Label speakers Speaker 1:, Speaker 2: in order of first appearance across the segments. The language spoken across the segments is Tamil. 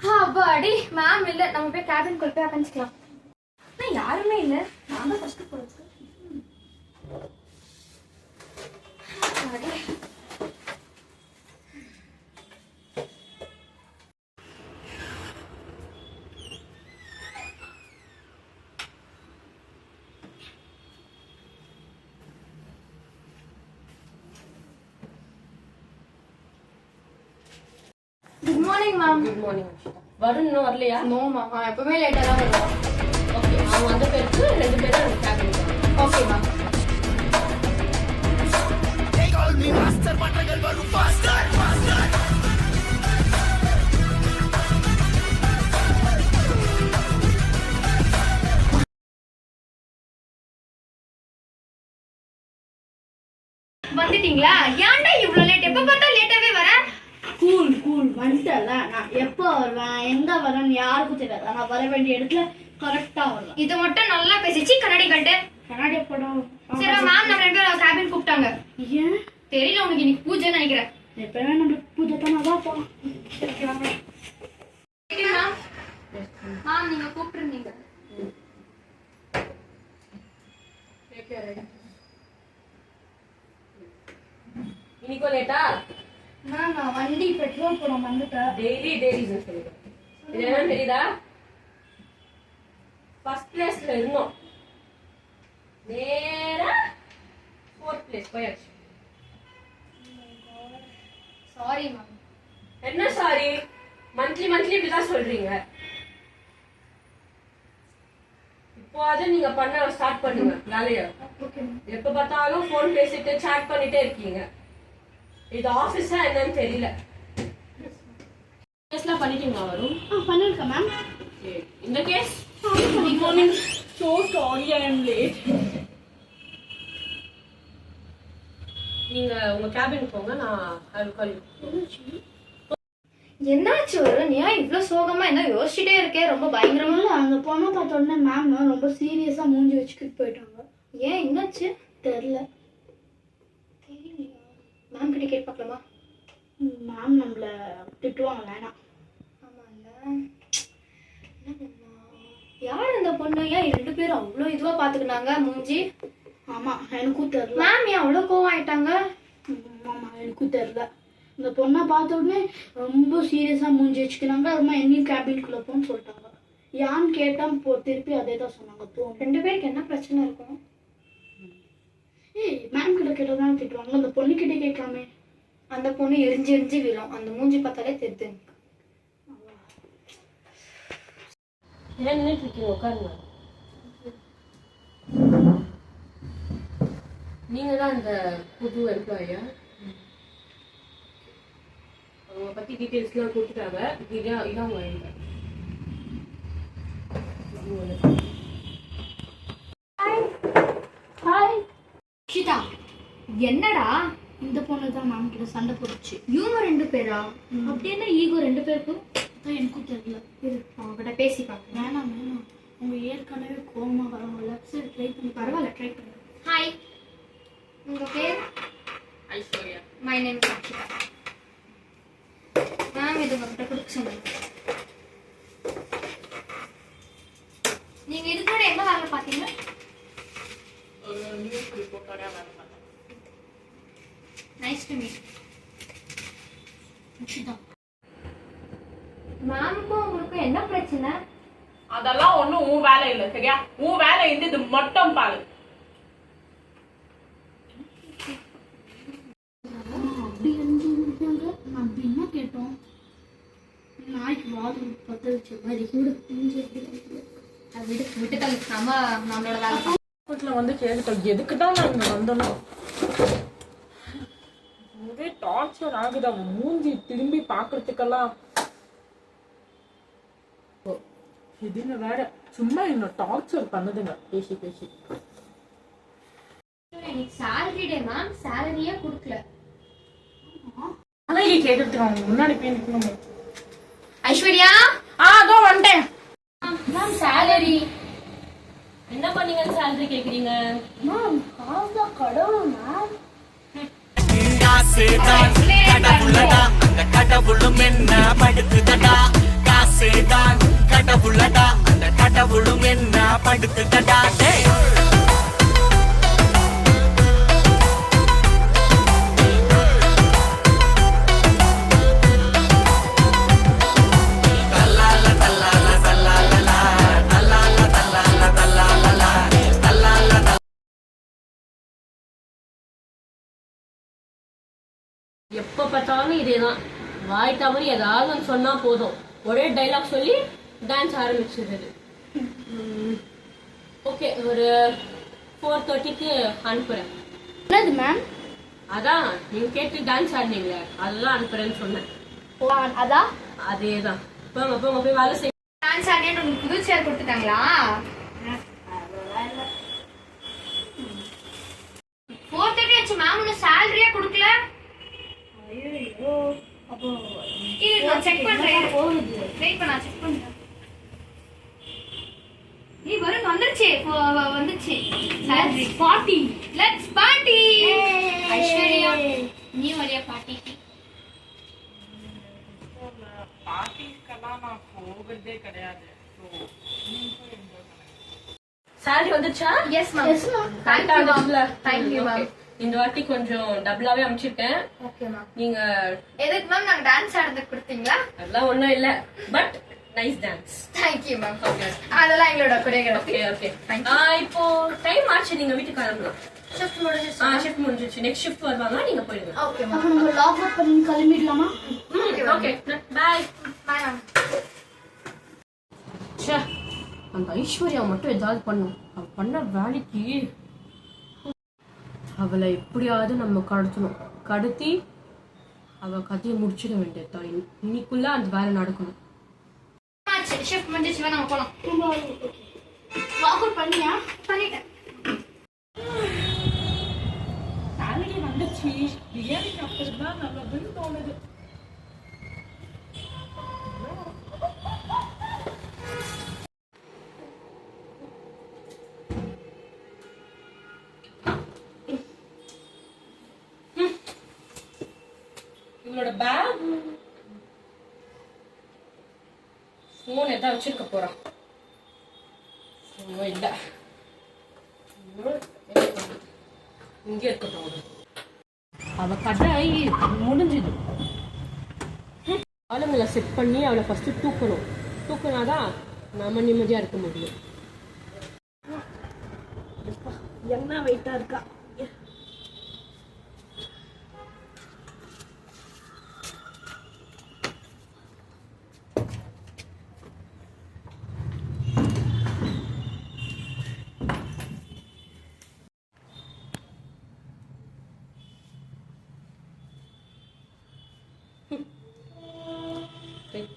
Speaker 1: அப்பாடி மேம் இல்ல, நம்ம போய் கேபின் குள்ள போய் உட்காந்துக்கலாம். யாருமே இல்ல, நான் தான் ஃபர்ஸ்ட் போறது. Good morning ma'am.
Speaker 2: Good morning. Varun இன்னும் வரலையா?
Speaker 1: நோ மேம், எப்பவுமே லேட்டா தான் வருவோம்.
Speaker 2: ஓகே, அவங்க வந்த பேருக்கு 2 பேரும் கேபின்.
Speaker 1: Okay ma'am. வந்துட்டீங்களா? ஏன்டா இவ்ளோ லேட்? எப்ப பார்த்தா லேட்டாவே வர.
Speaker 3: கூல் வந்துட்டல. நான் எப்போ வருவேன் எங்க வரேன்னு யாருக்கும் தெரியாது. நான் வர வேண்டிய இடத்துல கரெக்டா வருவேன்.
Speaker 1: இது மட்டும் நல்லா பேசிச்சு கண்ணாடி கட்டு.
Speaker 3: கண்ணாடி படம்.
Speaker 1: சரி மேம், நம்ம 2 பேரும் கேபின் கூப்பிட்டாங்க.
Speaker 3: ஏன்
Speaker 1: தெரியல, உனக்கு இன்னைக்கு பூஜை நினைக்கிறேன்.
Speaker 3: எப்பவே நம்ம பூஜை பண்ணா தான் போலாம்.
Speaker 1: மேம் நீங்க கூப்பிட்டுருந்தீங்க.
Speaker 2: இன்னைக்கு லேட்டா?
Speaker 3: நான் வண்டி பெட்ரோல் போட வந்துட்டேன்.
Speaker 2: டெய்லி சொல்லிடுறேன். இது என்ன தெரியுதா? ஃபர்ஸ்ட் பிளேஸ்ல இருந்தோம், நேரா 4th பிளேஸ் போயாச்சு.
Speaker 1: Sorry ma'am.
Speaker 2: என்ன சாரி? மந்த்லி இப்படிதான் சொல்றீங்க. இப்போ அதை நீங்க பண்ண ஸ்டார்ட் பண்ணுங்க வேலைய. எப்ப பார்த்தாலும் போன் பேசிட்டு சாட் பண்ணிட்டே இருக்கீங்க. இது ஆபீஸா என்னன்னு தெரியல. கேஸ்லாம் பண்ணிட்டீங்களா வரும்?
Speaker 3: பண்ணிருக்கேன் மேம்.
Speaker 2: இந்த case
Speaker 3: good morning. So sorry I am late.
Speaker 2: நீங்க உங்க கேபின் போங்க, நான் ஐ வில் கால் யூ.
Speaker 1: என்னாச்சு வரும்? நீ இவ்ளோ சோகமா என்ன யோசிச்சுட்டே இருக்கே? ரொம்ப பயங்கரமா.
Speaker 3: அந்த பொண்ணை பார்த்த உடனே மேம் ரொம்ப சீரியஸா மூஞ்சி வச்சுக்கிட்டு போயிட்டாங்க.
Speaker 1: ஏன் என்னாச்சு?
Speaker 3: தெரியல.
Speaker 1: மேம் கிட்ட கேட்டு பார்க்கலாமா?
Speaker 3: மேம் நம்மள திட்டுவாங்க. வேணாம்.
Speaker 1: ஆமால்ல. யார் அந்த பொண்ணு? ஏன் 2 பேரும் அவ்வளோ இதுவா பாத்துக்கினாங்க மூஞ்சி?
Speaker 3: ஆமா, எனக்கும் தெரியல.
Speaker 1: மேம் ஏன் அவ்வளோ கோவம் ஆயிட்டாங்க?
Speaker 3: ஆமா, எனக்கும் தெரியல. இந்த பொண்ணை பார்த்த உடனே ரொம்ப சீரியஸா மூஞ்சி வச்சுக்கினாங்க. அதுமா என்னையும் கேபின்குள்ள போன்னு சொல்லிட்டாங்க. யான்னு கேட்டா திருப்பி அதே தான் சொன்னாங்க.
Speaker 1: 2 பேருக்கு என்ன பிரச்சனை இருக்கும்?
Speaker 3: ஏய், மேம் கிட்ட கேட்டதான் திட்டுவாங்க. அந்த பொண்ணு கிட்ட கேட்கலாமே.
Speaker 1: அந்த பொண்ணு எரிஞ்சு விழும். அந்த மூஞ்சி பார்த்தாலே தெரியுது.
Speaker 2: ஏன் நின்றுட்டு இருக்கீங்க? உட்காருங்க. நீங்க தான் இந்த புது எம்ப்ளாயா? அவங்க பத்தி டீடைல்ஸ்லாம் கொடுத்துட்டாங்க. இதான் உங்க ஐடி.
Speaker 3: ஹாய்
Speaker 1: ஷிதா, என்னடா?
Speaker 3: இந்த பொண்ணு தான் மேம் கிட்ட சண்டை போட்டுச்சு.
Speaker 1: இவங்க 2 பேரா? அப்படி என்ன ஈகோ 2 பேருக்கும்?
Speaker 3: எனக்கும் தெரியல.
Speaker 1: அவங்க கிட்ட பேசி பார்க்க.
Speaker 3: வேணாம். உங்க ஏற்கனவே கோமா வரவங்கள. சரி, ட்ரை பண்ணி
Speaker 1: பரவாயில்ல, ட்ரை பண்ணு. ஹாய், உங்க பேர்?
Speaker 2: Aishwarya.
Speaker 1: My name is Akshita. Ma'am இது உங்ககிட்ட கொடுக்க சொன்னாங்க. நீங்க இதுக்கு முன்னாடி என்ன வேலை பார்த்தீங்க?
Speaker 2: ஒரு நியூஸ் ரிப்போர்ட்டரா வேலை பார்த்தேன்.
Speaker 1: Nice to meet.
Speaker 3: அக்ஷிதா,
Speaker 1: மேம்க்கும் உங்களுக்கும் என்ன பிரச்சனை?
Speaker 4: அதெல்லாம் ஒண்ணும் உன் வேலை இல்ல, சரியா? உன் வேலை இது மட்டும் பாரு.
Speaker 3: அப்படி இருந்தாங்க. நம்ம என்ன கேட்டோம்? நாய்க்கு வாது பத்த வச்ச மாதிரி கூட
Speaker 1: அது விட்டுட்டாங்க. நம்மளோட வேலை.
Speaker 4: வீட்டுல வந்து கேட்டுட்டோம், எதுக்குதான் நாங்க வந்தோம். ஒரே டார்ச்சர் ஆகுது. அவன் மூஞ்சி திரும்பி பாக்குறதுக்கெல்லாம். இதுங்க வேற சும்மா என்ன டார்ச்சர் பண்ணுதுங்க பேசி.
Speaker 1: இன்னைக்கு சாலரி டே மேம், சாலரியே கொடுக்கல.
Speaker 4: அழகி கேட்டுட்டு அவங்க முன்னாடி போய் நிக்கணும்.
Speaker 1: ஐஸ்வர்யா,
Speaker 4: அதோ வந்துட்டேன்.
Speaker 1: Ma'am salary.
Speaker 2: என்ன பண்ணீங்கன்னு சேலரி கேக்குறீங்க?
Speaker 3: மேம் காசா கடவுள் மேம்.
Speaker 5: கடவுளும் என்ன படுத்துதடா காசு டான்ஸேதான் கடவுளடா அந்த கடவுளும் என்ன படுத்துட்டடா டேய்
Speaker 2: எப்ப பார்த்தாலும் இதேதான். வாய் தவறி ஏதாவது ஒன்று சொன்னா போதும், ஒரே டைலாக் சொல்லி டான்ஸ் ஆரம்பிச்சிடுறது. ஓகே, ஒரு 4:30க்கு அனுப்புறேன்.
Speaker 3: என்னது மேம்?
Speaker 2: அதான் நீங்க கேட்டு டான்ஸ் ஆடினீங்களே, அதெல்லாம் அனுப்புறேன்னு சொன்னேன்.
Speaker 3: அதான்
Speaker 2: அதேதான். போங்க போங்க, போய் வேலை செய்ய.
Speaker 1: டான்ஸ் ஆடிட்டு உங்களுக்கு புது சேர் கொடுத்துட்டாங்களா? 4:30 ஆச்சு மேம், இன்னும் சேலரியா கொடுக்கல. இரு நான் செக் பண்றேன். வெயிட் பண்ண, செக் பண்றேன். வருங்க, வந்துருச்சு. வந்துருச்சு salary. Party, let's party. Aishwarya நீ வரியா பார்ட்டிக்கு?
Speaker 4: பார்ட்டிஸ்க்கெல்லாம் நான் போகிறதே கிடையாது.
Speaker 2: சேலரி வந்துச்சா?
Speaker 1: Yes ma'am.
Speaker 3: Yes ma'am.
Speaker 1: Thank you ma'am.
Speaker 2: இந்த வாட்டி கொஞ்சம் டபுளாவே அனுப்பிச்சிருக்கேன்.
Speaker 1: Okay ma'am.
Speaker 2: நீங்க
Speaker 1: எதுக்கு மேம் நாங்க டான்ஸ் ஆடுறதுக்கு கொடுத்தீங்களா?
Speaker 2: அதெல்லாம் ஒண்ணும் இல்ல, but nice dance.
Speaker 1: Thank you ma'am. அதெல்லாம் எங்களோட கொரியோகிராஃபி.
Speaker 2: ஓகே. இப்போ டைம் ஆச்சு, நீங்க வீட்டுக்கு கிளம்பலாம்.
Speaker 1: ஷிஃப்ட் முடிஞ்சிச்சு.
Speaker 2: ஷிஃப்ட் முடிஞ்சிச்சு. நெக்ஸ்ட் ஷிஃப்ட் வருவாங்க, நீங்க போயிடுங்க.
Speaker 1: Okay ma'am.
Speaker 3: அப்ப நம்ம லாக் அவுட் பண்ணி கிளம்பிடலாமா?
Speaker 2: Okay, bye.
Speaker 1: Bye ma'am.
Speaker 2: ச்சே, அந்த ஐஸ்வர்யா மட்டும் ஏதாவது பண்ணும். அவ பண்ண வேலைக்கு அவளை எப்படியாவது நம்ம கடத்தணும். கடத்தி அவ கதையை முடிச்சிட வேண்டியதுதான். இன்னைக்குள்ள அந்த வேலை நடக்கணும்.
Speaker 1: ஷிஃப்ட் முடிஞ்சிச்சு, வா நம்ம போலாம்.
Speaker 3: லாக் அவுட் பண்ணியா?
Speaker 1: பண்ணிட்டேன்.
Speaker 4: சேலரி வந்துச்சு, பிரியாணி சாப்பிட்டது தான் நல்லதுன்னு தோணுது.
Speaker 2: இவளோட பேக், போன் எதாவது வச்சிருக்க போறான். இல்ல, இங்க இருக்கட்டும். அவ கடை முடிஞ்சுது. ஆளுங்களை செட் பண்ணி அவளை ஃபர்ஸ்ட் தூக்கணும். தூக்கினாதான் நம்ம நிம்மதியா இருக்க முடியும்.
Speaker 3: என்ன வெயிட்டா இருக்கா?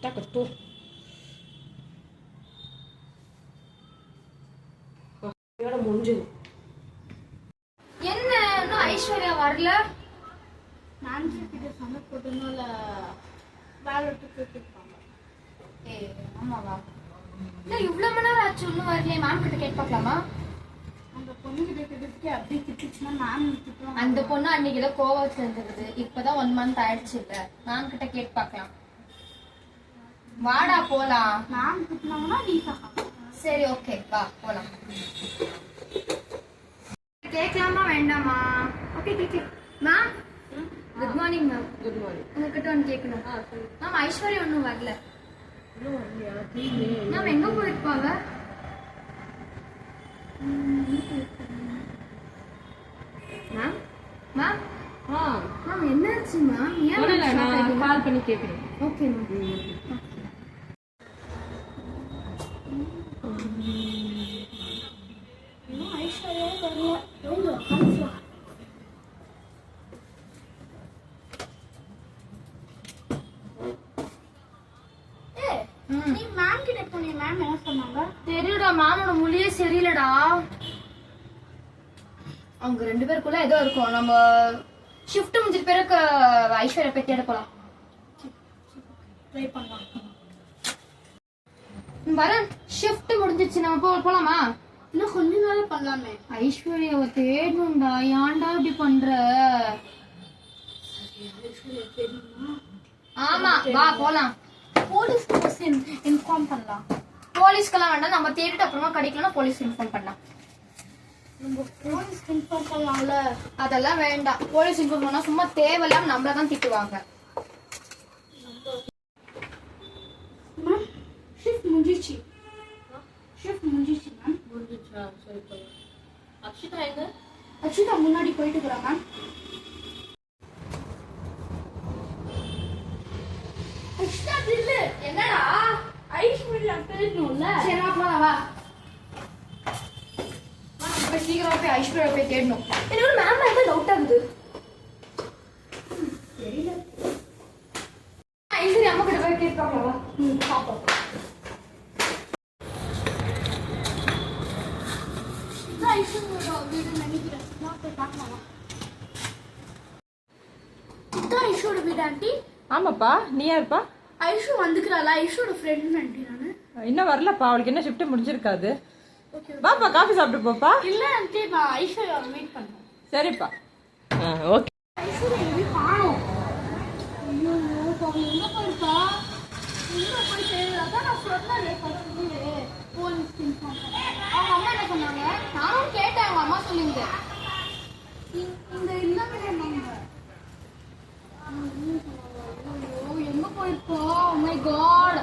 Speaker 2: கட்டு. முடிஞ்சது.
Speaker 1: என்ன இன்னும் ஐஸ்வர்யா வரல?
Speaker 3: நான்சி கிட்ட சண்டை போட்டனால வேலை விட்டு கூப்பிட்டுருப்பாங்க.
Speaker 1: ஆமாவா? இன்னும் இவ்வளவு மணி நேரம் ஆச்சு, இன்னும் வரலையே. மேம் கிட்ட கேட்டு பார்க்கலாமா?
Speaker 3: அந்த பொண்ணு கிட்ட கிட்ட அப்படியே திட்டுச்சுன்னா மேம் திட்டுவாங்க.
Speaker 1: அந்த பொண்ணு அன்னைக்கு ஏதோ கோவத்துல இருந்தது. இப்பதான் 1 month ஆயிடுச்சு. இல்ல மேம் கிட்ட கேட்டு பார்க்கலாம். வாடா போலாம்.
Speaker 3: மேம் திட்டினாங்கன்னா நீ தான்.
Speaker 1: சரி ஓகே, வா போலாம். கேட்கலாமா வேண்டாமா? ஓகே கேட்க. Ma'am good morning ma'am.
Speaker 2: Good morning.
Speaker 1: உங்ககிட்ட ஒன்று கேட்கணும். மேம் ஐஸ்வர்யா ஒன்றும் வரல. மேம் எங்க போயிருப்பாங்க? மேம் மேம் மேம் என்னாச்சு மேம்? ஏன்
Speaker 2: கால் பண்ணி கேட்குறேன்.
Speaker 1: Okay ma'am.
Speaker 3: ஐஸ்வர்யா வரல. நீ மேம் கிட்ட போனிய, மேம் என்ன சொன்னாங்க?
Speaker 1: தெரியுடா, மேமோட மொழியே சரியில்லடா. அவங்க 2 பேருக்குள்ள ஏதோ இருக்கும். நம்ம ஷிஃப்ட் முடிஞ்ச பிறகு ஐஸ்வர்யா போய் தேட போலாம்.
Speaker 3: ட்ரை பண்ணலாம்.
Speaker 1: வரேன். ஷிஃப்ட் முடிஞ்சிச்சு, நம்ம போலாமா?
Speaker 3: இன்னும் கொஞ்ச நேரம் பண்ணலாமே.
Speaker 1: ஐஸ்வர்யாவை தேடணும்டா. ஏன்டா இப்படி பண்ற?
Speaker 3: ஐஸ்வர்யா தெரியுமா?
Speaker 1: ஆமா, வா போலாம்.
Speaker 3: போலீஸ்க்கு இன்ஃபார்ம் பண்ணலாம்.
Speaker 1: போலீஸ்க்கெல்லாம் வேண்டாம், நம்ம தேடிட்டு அப்புறமா கிடைக்கலன்னா போலீஸ் இன்ஃபார்ம் பண்ணலாம்.
Speaker 3: நம்ம போலீஸ்க்கு இன்ஃபார்ம் பண்ணலாம்ல.
Speaker 1: அதெல்லாம் வேண்டாம். போலீஸ் இன்ஃபார்ம் பண்ணா சும்மா தேவையில்லாம நம்மள தான் திட்டுவாங்க.
Speaker 3: மேம் ஷிஃப்ட் முடிஞ்சிச்சு. ஷிஃப்ட் முடிஞ்சிச்சு மேம்.
Speaker 4: முடிஞ்சிச்சா? சரி போலாம். அக்ஷிதா எங்க?
Speaker 3: அக்ஷிதா முன்னாடி போயிட்டு இருக்கிறா மேம். அக்ஷிதா இல்ல.
Speaker 1: என்னடா
Speaker 3: ஐஸ்வர்யா பேசணும்ல.
Speaker 1: சரி வா வா. போய் சீக்கிரமா போய் ஐஸ்வர்யா போய் தேடணும். எனக்கு மேம் மேல டவுட் ஆகுது.
Speaker 3: தெரியல.
Speaker 1: ஐஸ்வர்யா அம்மா கிட்ட போய் கேட்பாங்களா? வா. பாப்போம்.
Speaker 3: இதான் ஐஸ்வர்யா வீடுன்னு நினைக்கிறேன். நான் போய் பார்க்கலாமா? இதான் ஐஸ்வர்யோட வீடு ஆண்டி.
Speaker 4: ஆமாப்பா, நீ யாருப்பா?
Speaker 3: ஐஷு வந்துக்கிறாளா? ஐஷோட ஃப்ரெண்ட் ஆண்டி நானு.
Speaker 4: இன்னும் வரலப்பா, அவளுக்கு என்ன ஷிஃப்ட் முடிஞ்சிருக்காது.
Speaker 3: ஓகே.
Speaker 4: பாப்பா காஃபி சாப்பிட்டு போப்பா.
Speaker 3: இல்ல ஆண்டி, நான் ஐஷோவை மீட் பண்றேன்.
Speaker 4: சரிப்பா. ஓகே.
Speaker 3: ஐஸ்வர்யா எங்க காணோம். ஐயோ பாவம், எங்க போயிருக்கா? எங்க போய் தேடுறா? அதான் நான் சொன்னேன்ல ஃபர்ஸ்ட் போலீஸ் இன்ஃபார்ம் பண்ண.
Speaker 1: அவங்க அம்மா என்ன சொன்னாங்க? நானும் கேட்டேன், அவங்க அம்மா சொல்லிங்க.
Speaker 3: இங்க இல்லவே சொன்னாங்க.
Speaker 1: ஐயோ எங்க போயிருக்கா? Oh my god.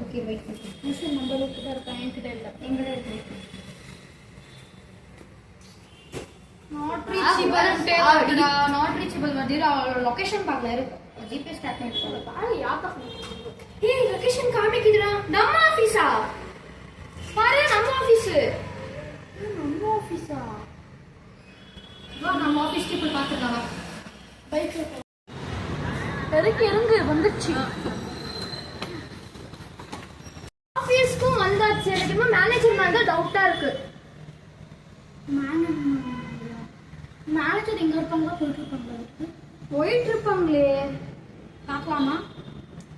Speaker 1: Okay wait பண்ணு.
Speaker 3: ஐஷு நம்பர் கிட்ட இருக்கா? என்கிட்ட இல்ல.
Speaker 1: எங்க இருக்கு?
Speaker 3: நாட்
Speaker 1: நாட் ரீச்சபிள் வந்து லொகேஷன் பார்க்கல இருக்கு. ஜிபிஎஸ் ட்ராக் பண்ணி போறப்ப
Speaker 3: பாரு யாக்கா.
Speaker 1: ஏய் லொகேஷன் காமிக்குதுடா. நம்ம ஆபீஸா? பாரு நம்ம ஆபீஸ்.
Speaker 3: நம்ம ஆபீஸா?
Speaker 1: வா நம்ம ஆபீஸ்க்கு போய் பார்த்துக்கலாம்.
Speaker 3: பைக்ல இறங்கு வந்துச்சு.
Speaker 1: ஆபீஸ்க்கும் வந்தாச்சு. எனக்கு மேனேஜர் மேல தான் டவுட்டா இருக்கு.
Speaker 3: மேனேஜர் எங்க இருப்பாங்க? போயிட்டு
Speaker 1: இருப்பாங்களே.
Speaker 3: பார்க்கலாமா?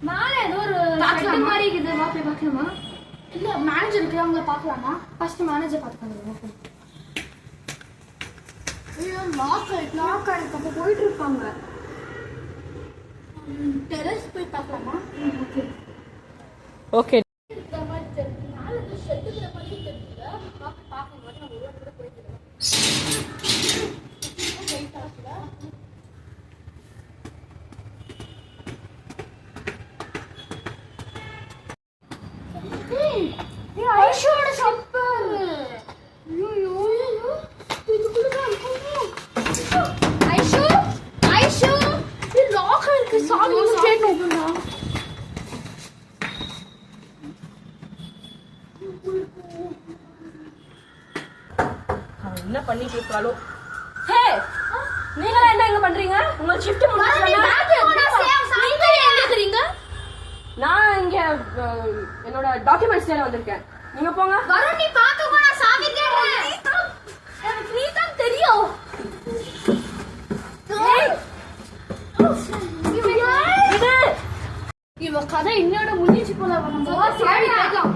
Speaker 1: மேல ஏதோ ஒரு
Speaker 3: பார்க்கலாமா?
Speaker 1: ஷெட் மாதிரி இருக்குது. வா போய் பார்க்கலாமா?
Speaker 3: இல்ல மேனேஜர் இருக்கிறவங்க பார்க்கலாமா?
Speaker 1: ஃபர்ஸ்ட் மேனேஜர் பார்த்துக்கோங்க.
Speaker 3: ஐயோ லாக் ஆயிருக்கு. அப்போ போயிட்டு இருப்பாங்க. டெரஸ் போய் பார்க்கலாமா? ஓகே.
Speaker 4: ஓகே.
Speaker 3: இந்த மாதிரி தெரியுது. மேலே ஏதோ ஷெட்டுக்கிற மாதிரி தெரியுது. பார்க்கணும் போது நம்ம ஒரு கூட போயிட்டு இருக்கோம்.
Speaker 1: ஐஷோட சப்பர்.
Speaker 3: ஐயோ இதுக்குள்ள தான் இருக்கும்.
Speaker 1: ஐஷு ஐஷு
Speaker 3: இது லாக் ஆயிருக்கு. சாவி கேட் ஓபன் பண்ணா.
Speaker 2: என்ன பண்ணிட்டு இருக்காளோ? ஹே, நீங்களா என்ன இங்க பண்றீங்க? உங்க ஷிஃப்ட் முடிஞ்சிருச்சா? நான் இங்க என்னோட டாக்குமெண்ட்ஸ் தேட வந்திருக்கேன். நீங்க போங்க.
Speaker 1: வருண் நீ பாத்துக்கோ, நான் சாவி தேடுறேன்.
Speaker 3: எனக்கு நீ தான் தெரியும். இவ கதை இன்னோட முடிஞ்சு போல. நம்ம
Speaker 1: சாவி தேடலாம்.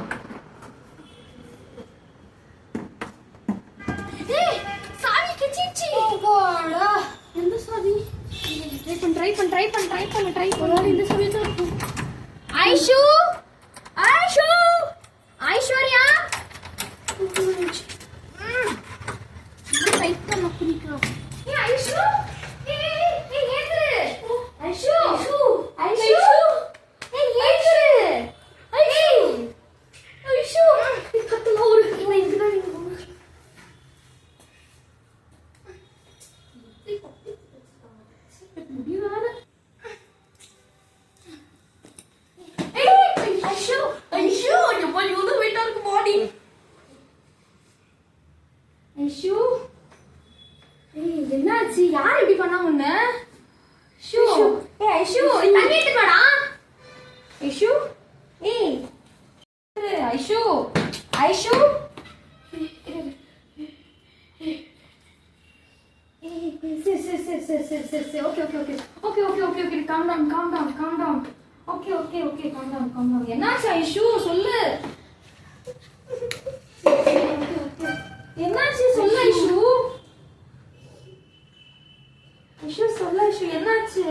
Speaker 3: ஏய் சாவி கிச்சிச்சி.
Speaker 1: போடா.
Speaker 3: எந்த சாவி?
Speaker 1: ட்ரை பண்ணு.
Speaker 3: ஒருவேளை இந்த சாவி தான் இருக்கும்.
Speaker 1: ஐஷு ஐஷு ஐஸ்வர்யா
Speaker 3: ரைட் பண்ண பிடிக்கிறோம்.
Speaker 1: ஏய் ஐஷு ஏய் ஏந்திரு. ஐஷு
Speaker 3: ஐஷு
Speaker 1: ஏய் ஏந்திரு.
Speaker 3: ஐஷு கத்தல ஒரு இங்கதான் நீங்க முடிவான. ஐஷு எப்போ இவங்க வெயிட்டா இருக்கு பாடி.
Speaker 1: ஐஷு ஏய் என்னாச்சு? யார் இப்படி பண்ணா உன்ன? ஐஷு ஏய் ஐஷு தண்ணி எடுத்து வாடா. ஐஷு ஏய் Aishu Aishu Okay. Calm down. Okay. Calm down. என்னாச்சு ஐஷு சொல்லு. என்னாச்சு சொல்லு ஐஷு. ஐஷு சொல்லு ஐஷு என்னாச்சு?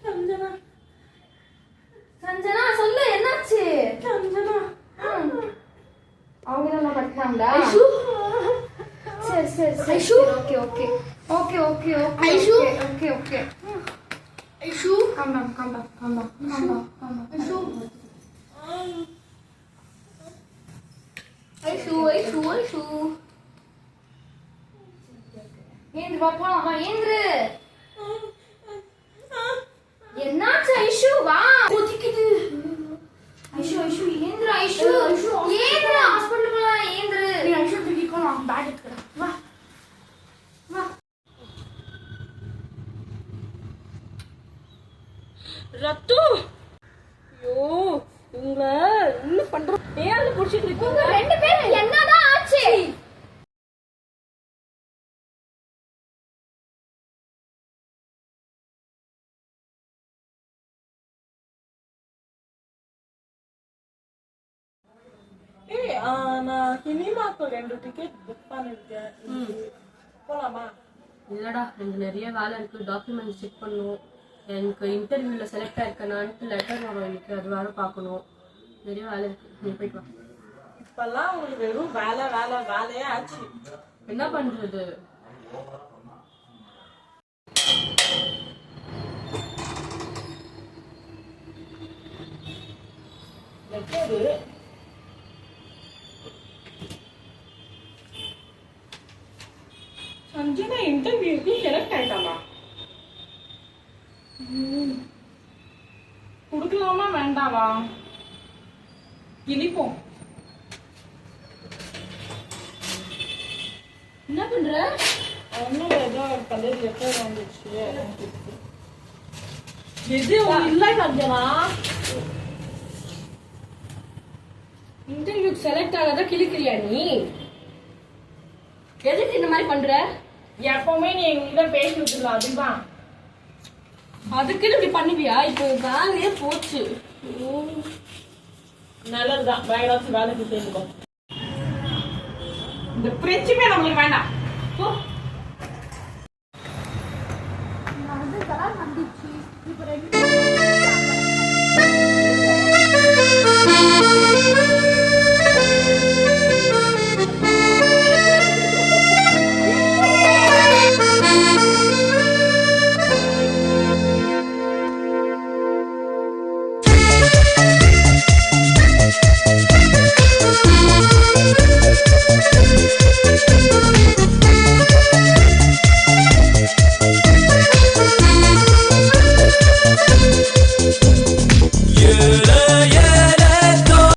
Speaker 2: சஞ்சனா
Speaker 1: சஞ்சனா சொல்லு என்னாச்சு?
Speaker 2: சஞ்சனா
Speaker 1: அவங்க நல்லா படிக்கிறாங்களா?
Speaker 3: ஐஷு
Speaker 1: சரி சரி சரி
Speaker 3: Aishu.
Speaker 1: Okay okay okay okay okay
Speaker 3: Aishu.
Speaker 1: Okay okay
Speaker 3: Aishu
Speaker 1: calm down calm down calm down calm down calm down
Speaker 3: Aishu
Speaker 1: Aishu Aishu Aishu ஏந்திரு வா போலாம் வா ஏந்திரு. என்னாச்சு ஐஷு வா.
Speaker 3: கொதிக்குது.
Speaker 1: ஐஷு ஐஷு ஏந்திரு ஐஷு
Speaker 3: ஐஷு,
Speaker 1: ஏந்திரு ஹாஸ்பிடல் போலாம் ஏந்திரு.
Speaker 3: நீ ஐஷு தூக்கிக்கோ நான் பேட் எடுக்கிறேன். வா வா.
Speaker 2: ரத்து ஐயோ உங்களை என்ன பண்றோம்? ஏன் புடிச்சிட்டு
Speaker 1: உங்க
Speaker 2: இருக்கீங்க?
Speaker 1: ரெண்டு பேரும் என்னதான் ஆச்சு?
Speaker 4: நான் சினிமாக்கு 2 டிக்கெட் புக் பண்ணிருக்கேன். போலாமா?
Speaker 2: இல்லடா எனக்கு நிறைய வேலை இருக்கு. டாக்குமெண்ட்ஸ் செக் பண்ணணும். எனக்கு இன்டர்வியூல செலக்ட் ஆயிருக்கேனான்ட்டு லெட்டர் வரும் எனக்கு. அது வேற பார்க்கணும். நிறைய வேலை இருக்கு. நீ போயிட்டு வா.
Speaker 4: இப்பெல்லாம் உங்களுக்கு வெறும் வேலை வேலை வேலையே ஆச்சு.
Speaker 2: என்ன பண்றது?
Speaker 4: லெட்டரு சஞ்சனா இன்டர்வியூக்கு செலக்ட் ஆயிட்டாமா? கொடுக்கலாமா வேண்டாவா? கிளிப்போம்.
Speaker 1: என்ன பண்ற?
Speaker 4: ஒன்னும் ஏதோ கலர் லெட்டர் வந்துச்சு. எது இல்ல சஞ்சனா?
Speaker 2: இன்டர்வியூக்கு செலக்ட் ஆகாத கிளிக்கிறியா நீ? எதுக்கு இந்த மாதிரி பண்ற?
Speaker 4: எப்பவுமே நீ எங்ககிட்ட பேசிட்டு இல்ல, அதுதான்.
Speaker 2: அதுக்குன்னு இப்படி பண்ணுவியா? இப்போ வேலையே போச்சு.
Speaker 4: நல்லதுதான், வேற ஏதாச்சும் வேலைக்கு சேர்ந்துக்கோ. இந்த பிரச்சனை நம்மளுக்கு வேண்டாம். போ.
Speaker 3: நடந்ததெல்லாம் நடந்துச்சு. இப்ப 2